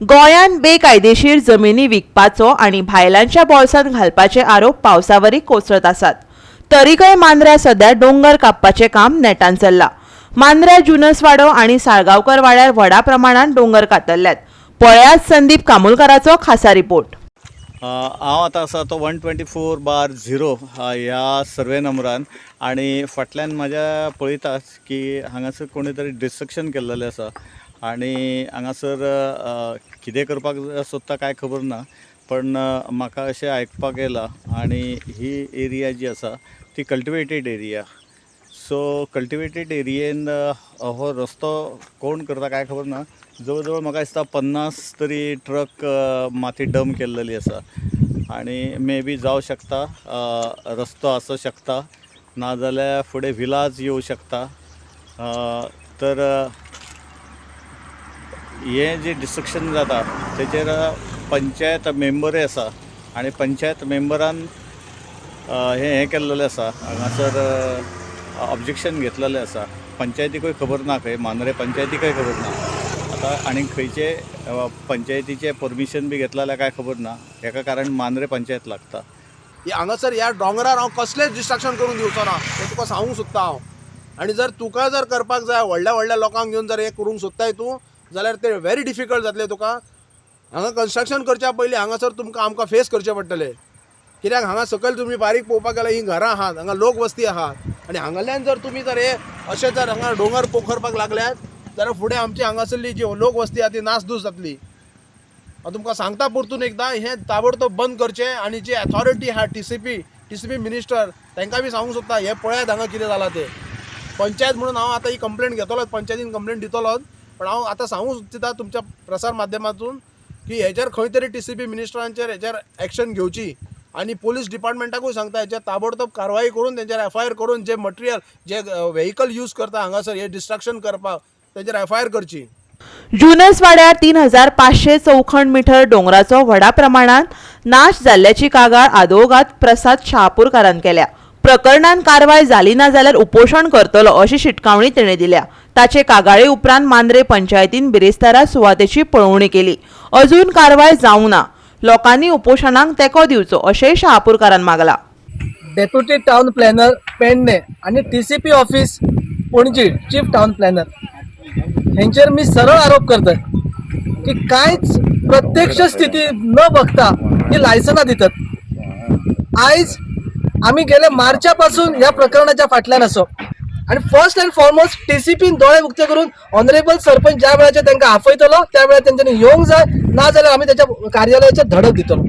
गोंयान बेकायदेशीर जमिनी विकपाचो आणि भायल्यांच्या बोळसांत घालपाचे आरोप पावसावरी कोसळत आसात. तरीकय मांद्र्या सध्या डोंगर कापपाचे काम नेटान चल्ला. मांद्र्या जुनसवाडो आणि साळगांवकर वाड्यार व्हडा प्रमाणात डोंगर कातरल्यात. पळयात संदीप कामुलकराचो खासा रिपोर्ट. हांव आतां आसा तो 124/0 ह्या सर्वे नंबरान आनी फाटल्यान म्हाज्या पळयतात की हांगासर कोणी तरी डिस्ट्रक्शन केल्लेलें आसा आनी हांगासर कितें करपाक सोदता काय खबर ना, पण म्हाका अशें आयकपाक येलां आनी ही एरिया जी आसा ती कल्टिवेटेड एरिया. सो कल्टिवेटेड एरियेन हो रस्तो कोण करता काय खबर ना. जवळ जवळ म्हाका दिसता 50 तरी ट्रक माती डंप केल्लेली आसा आनी मे बी जावं शकता रस्तो आसूं शकता, नाजाल्यार फुडें विलाज येवं शकता. तर हे जे डिस्ट्रक्शन जाता तेचेर पंचायत मेंबरूय आसा आनी पंचायत मेंबरान हें केल्लेलें आसा, हांगासर ऑब्जेक्शन घेतलेलें आसा. पंचायतीकूय खबर ना, खंय मांद्रे पंचायतीकय खबर ना. आतां आनीक खंयचे पंचायतीचे परमिशन बी घेतला जाल्यार काय खबर ना. हेका कारण मांद्रे पंचायत लागता. हांगासर ह्या डोंगरार हांव कसलेंच डिस्ट्रक्शन करून दिवचो ना, तें तुका सांगूंक सोदता हांव. आनी जर तुका जर करपाक जाय, व्हडल्या व्हडल्या लोकांक घेवन जर हें करूंक सोदताय तूं, जाल्यार तें व्हेरी डिफिकल्ट जातलें तुका. हांगा कन्स्ट्रक्शन करच्या पयलीं हांगासर तुमकां आमकां फेस करचें पडटलें. कित्याक हांगा सकयल तुमी बारीक पळोवपाक गेल्यार हीं घरां आहात, हांगा लोक वस्ती आहात आनी हांगाल्यान जर तुमी जर हे अशें जर हांगा डोंगर पोखरपाक लागल्यात जाल्यार फुडें आमची हांगासरली जी लोक वस्ती आहा ती नासधूस जातली. हांव तुमकां सांगता परतून एकदां, हें ताबडतोब बंद करचें आनी जे अथॉरिटी आहा टीसीपी मिनिस्टर तांकां बी सांगूंक सोदता, हें पळयात हांगा कितें जालां तें. पंचायत म्हणून हांव आतां ही कंप्लेंट घेतलोच, पंचायतीन कंप्लेंट दितलोच, पण हांव आतां सांगूंक सोदता तुमच्या प्रसार माध्यमांतून की हेचेर खंय तरी टीसीपी मिनिस्टरांचेर हेचेर एक्शन घेवची आनी पुलीस डिपार्टमेंटाकूय सांगता हेचेर ताबडतोब कारवाई करून तेंचेर FIR करून जे मटेरियल जे व्हेहिकल यूज करता हांगासर हे डिस्ट्रक्शन करपाक तेंचेर FIR करची. जुनस वाड्यार 3500 चौखण मिटर डोंगराचो व्हडा प्रमाणात नाश जाल्ल्याची कागाळ आदवोगाद प्रसाद शहापूरकारान केल्या. प्रकरणात कारवाय जाली ना जाल्यार उपोशण करतलो अशी शिटकावणी तिणें दिल्या. ताचे कागाळी उपरांत मांद्रे पंचायतीन बिरेस्तारा सुवातेची पळोवणी केली. अजून कारवाय जावंक ना. लोकांनी उपोशणाक तेंको दिवचो अशेंय शहापूरकारान मागला. डेप्युटी टाउन प्लॅनर पेडणे आणि TCP office Panaji chief town planner हेंचेर मी सरळ आरोप करतात की कांयच प्रत्यक्ष स्थिती न बघता ही लायसनां दितात. आयज आम्ही गेल्या मार्चापासून या प्रकरणाच्या फाटल्यान असो आणि फर्स्ट अँड फॉरमोस्ट TCPन दोळे उक्ते करून ऑनरेबल सरपंच ज्या वेळाचेर तांकां आपयतलो त्या वेळार तेंच्यांनी येवंक जाय, ना जाल्यार आमी त्याच्या कार्यालयाचेर धडक दितलो.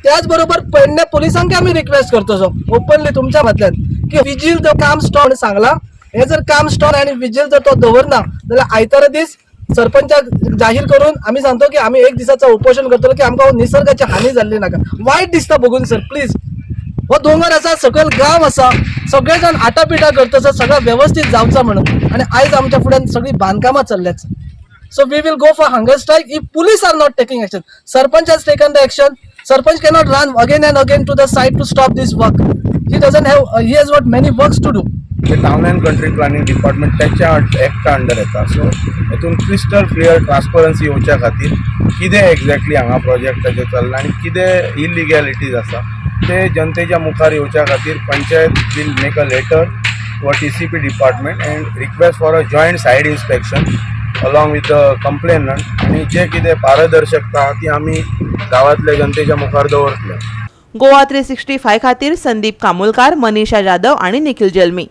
त्याच बरोबर पेडणे पुलिसांक आमी रिक्वेस्ट करतलो ओपनली तुमच्या फाटल्यान की विजील जो काम स्टॉल सांगला, हे जर काम स्टॉल आणि विजील जर तो दवरना जाल्यार आयतारा दीस सरपंचाक जाहीर करून आमी सांगतो की आमी एक दिसाचो उपोशण करतलो की आमकां निसर्गाची हानी जाल्ली नाका. वायट दिसता बघून सर, प्लीज. हो डोंगर आसा, सकयल गांव आसा, सगळे जाण आटापिटा करता सगळं व्यवस्थित जावचा म्हणून, आणि आयज आमच्या फुड्यान सगळी बांदकामां चल्ल्यात. So we will go for hunger strike if police are not taking action. Sarpanch has taken the action. Sarpanch cannot run again and again to the site to stop this work. He has got many works to do. Town and country planning department त्याच्या एक्टा under येता. So हेतून crystal clear transparency येवच्या खातीर कितें exactly हांगा प्रोजेक्टाचेर चल्लां आनी कितें इलिगॅलिटीज आसा ते जनतेच्या मुखार येवच्या खातीर panchayat will make a letter to TCP department and request for a joint site inspection along with the complainant, आनी जे कितें पारदर्शकता ती आमी गांवांतल्या जनतेच्या मुखार दवरतले. गोवा 365 खातीर संदीप कामुलकार, मनीषा जाधव आणि निखिल जल्मी.